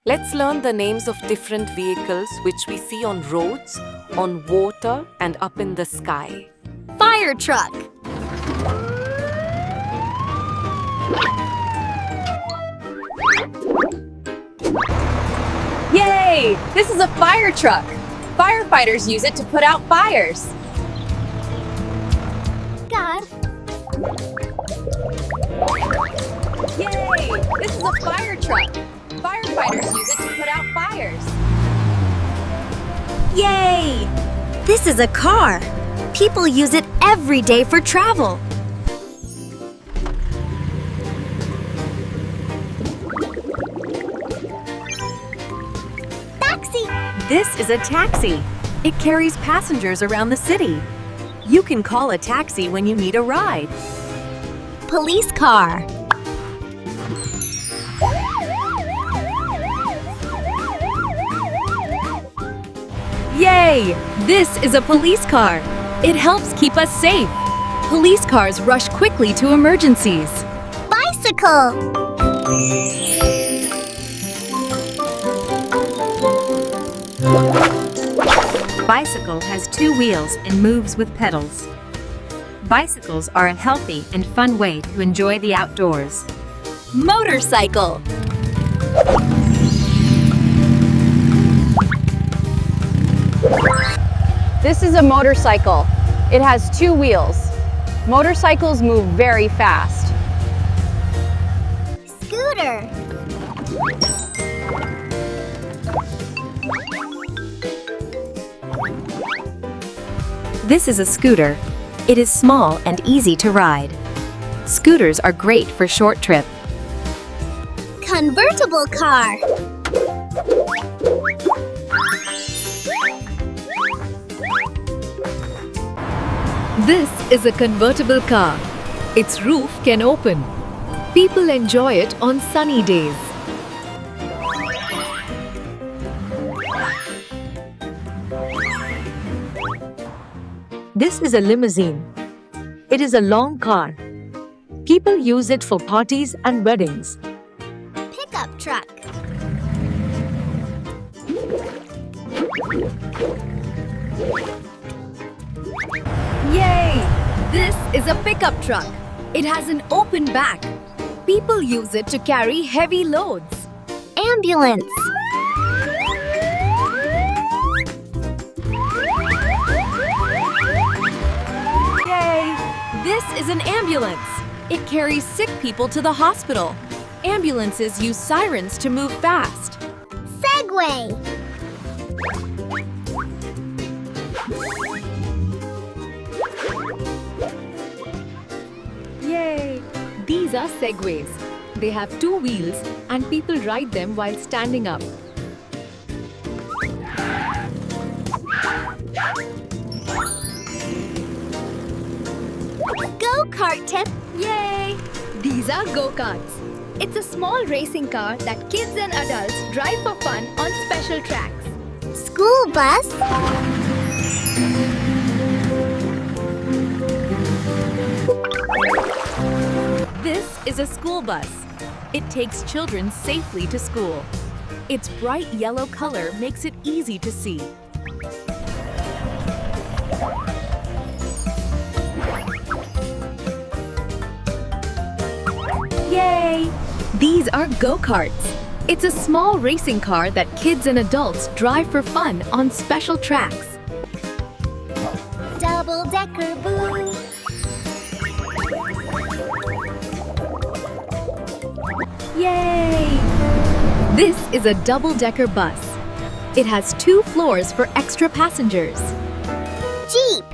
Let's learn the names of different vehicles which we see on roads, on water, and up in the sky. Fire truck. Yay! This is a fire truck. Firefighters use it to put out fires. God. Yay! This is a fire truck. Firefighters use it to put out fires. Yay! This is a car. People use it every day for travel. Taxi! This is a taxi. It carries passengers around the city. You can call a taxi when you need a ride. Police car. Yay! This is a police car. It helps keep us safe. Police cars rush quickly to emergencies. Bicycle. Bicycle has 2 wheels and moves with pedals. Bicycles are a healthy and fun way to enjoy the outdoors. Motorcycle. This is a motorcycle. It has 2 wheels. Motorcycles move very fast. Scooter. This is a scooter. It is small and easy to ride. Scooters are great for short trips. Convertible car. This is a convertible car. Its roof can open. People enjoy it on sunny days. This is a limousine. It is a long car. People use it for parties and weddings. Pickup truck. Yay! This is a pickup truck. It has an open back. People use it to carry heavy loads. Ambulance. Yay! This is an ambulance. It carries sick people to the hospital. Ambulances use sirens to move fast. Segway. Yay! These are segways. They have 2 wheels and people ride them while standing up. Go-kart tip. Yay! These are go-karts. It's a small racing car that kids and adults drive for fun on special tracks. School bus. This is a school bus. It takes children safely to school. Its bright yellow color makes it easy to see. Yay! These are go-karts. It's a small racing car that kids and adults drive for fun on special tracks. Double-decker boo. Yay! This is a double-decker bus. It has 2 floors for extra passengers. Jeep.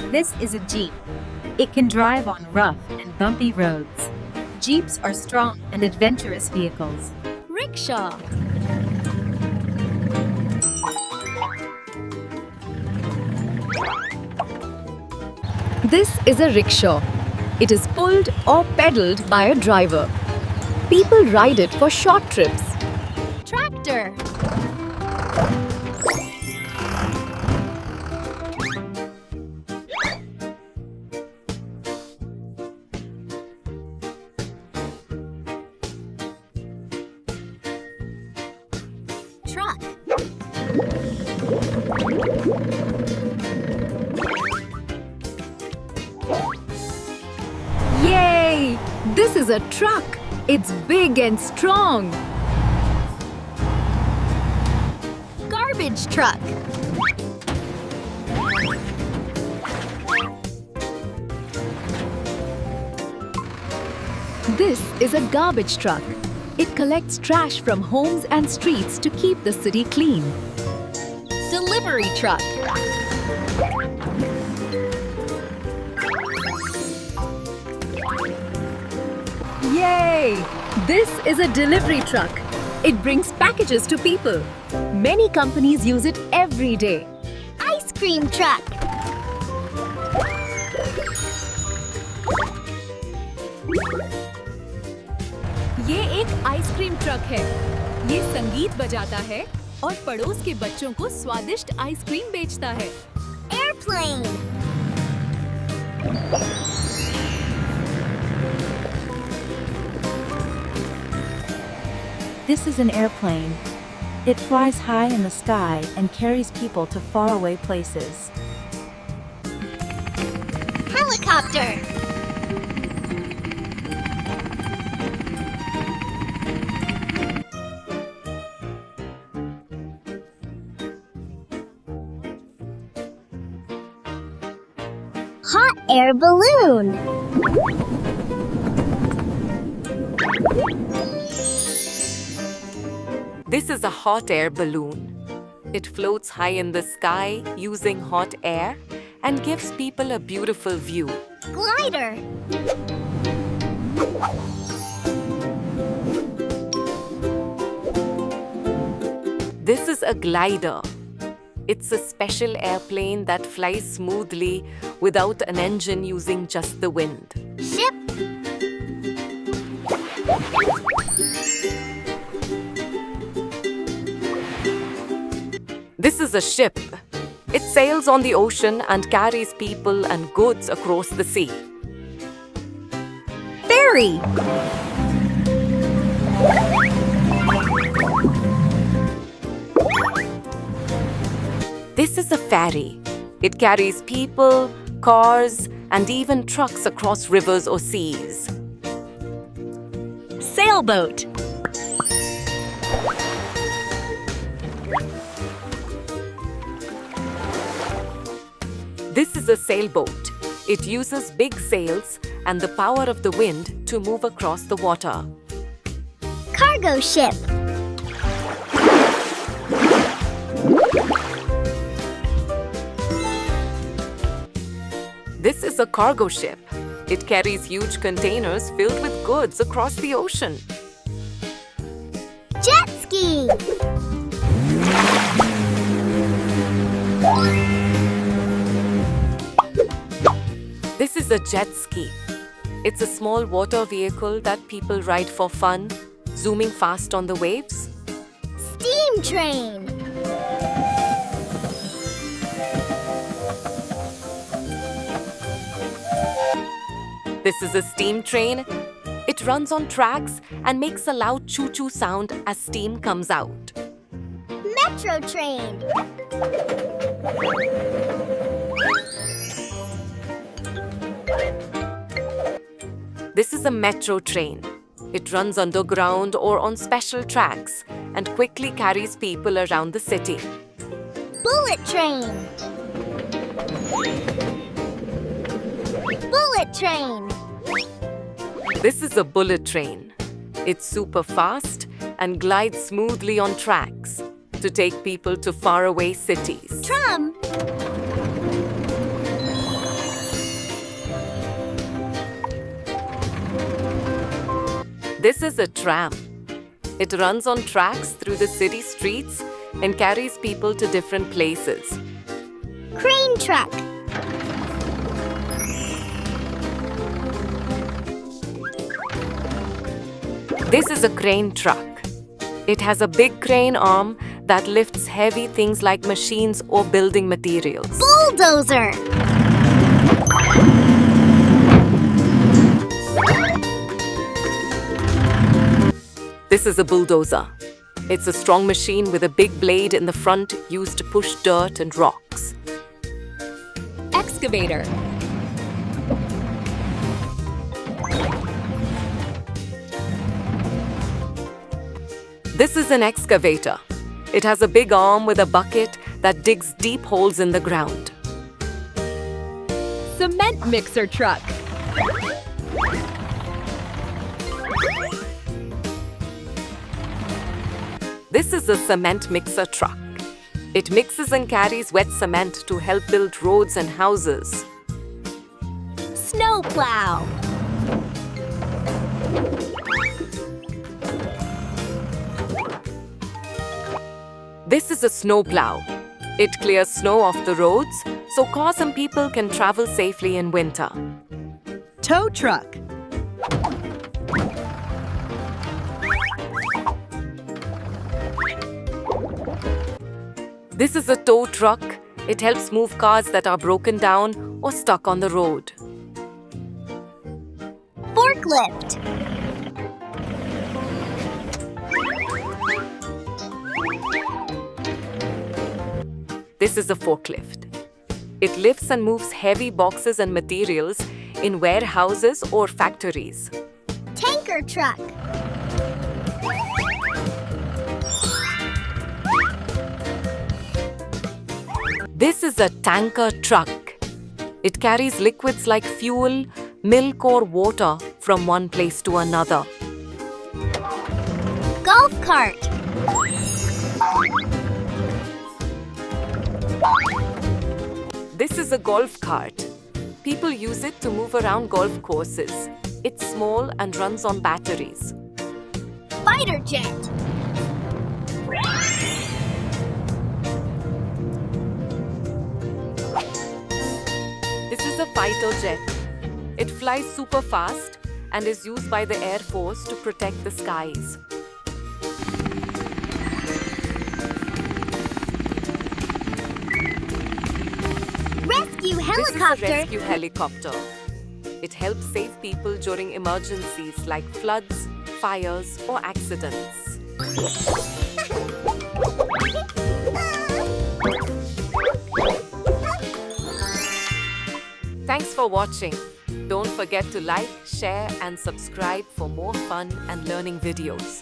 This is a Jeep. It can drive on rough and bumpy roads. Jeeps are strong and adventurous vehicles. Rickshaw. This is a rickshaw. It is pulled or pedaled by a driver. People ride it for short trips. Tractor. truck. Yay! This is a truck. It's big and strong. Garbage truck. This is a garbage truck. It collects trash from homes and streets to keep the city clean. Delivery truck. Yay! This is a delivery truck. It brings packages to people. Many companies use it every day. Ice cream truck. ये एक ice cream truck है। ये संगीत बजाता है और पड़ोस के बच्चों को स्वादिष्ट आइसक्रीम बेचता है। Airplane. This is an airplane. It flies high in the sky and carries people to faraway places. Helicopter. Hot air balloon. This is a hot air balloon. It floats high in the sky using hot air and gives people a beautiful view. Glider. This is a glider. It's a special airplane that flies smoothly without an engine using just the wind. Ship. This is a ship. It sails on the ocean and carries people and goods across the sea. Ferry. This is a ferry. It carries people, cars, and even trucks across rivers or seas. Sailboat. This is a sailboat. It uses big sails and the power of the wind to move across the water. Cargo ship. This is a cargo ship. It carries huge containers filled with goods across the ocean. Jet ski. This is a jet ski. It's a small water vehicle that people ride for fun, zooming fast on the waves. Steam train. This is a steam train. It runs on tracks and makes a loud choo-choo sound as steam comes out. Metro train. This is a metro train. It runs underground or on special tracks and quickly carries people around the city. Bullet train. Bullet train. This is a bullet train. It's super fast and glides smoothly on tracks to take people to faraway cities. Tram. This is a tram. It runs on tracks through the city streets and carries people to different places. Crane truck. This is a crane truck. It has a big crane arm that lifts heavy things like machines or building materials. Bulldozer. This is a bulldozer. It's a strong machine with a big blade in the front used to push dirt and rocks. Excavator. This is an excavator. It has a big arm with a bucket that digs deep holes in the ground. Cement mixer truck. This is a cement mixer truck. It mixes and carries wet cement to help build roads and houses. Snowplow. This is a snowplow. It clears snow off the roads so cars and people can travel safely in winter. Tow truck. This is a tow truck. It helps move cars that are broken down or stuck on the road. Forklift. This is a forklift. It lifts and moves heavy boxes and materials in warehouses or factories. Tanker truck. This is a tanker truck. It carries liquids like fuel, milk, or water from one place to another. Golf cart. This is a golf cart. People use it to move around golf courses. It's small and runs on batteries. Fighter jet. This is a fighter jet. It flies super fast and is used by the Air Force to protect the skies. Rescue This helicopter. is a rescue helicopter. It helps save people during emergencies like floods, fires, or accidents. Thanks for watching. Don't forget to like, share, and subscribe for more fun and learning videos.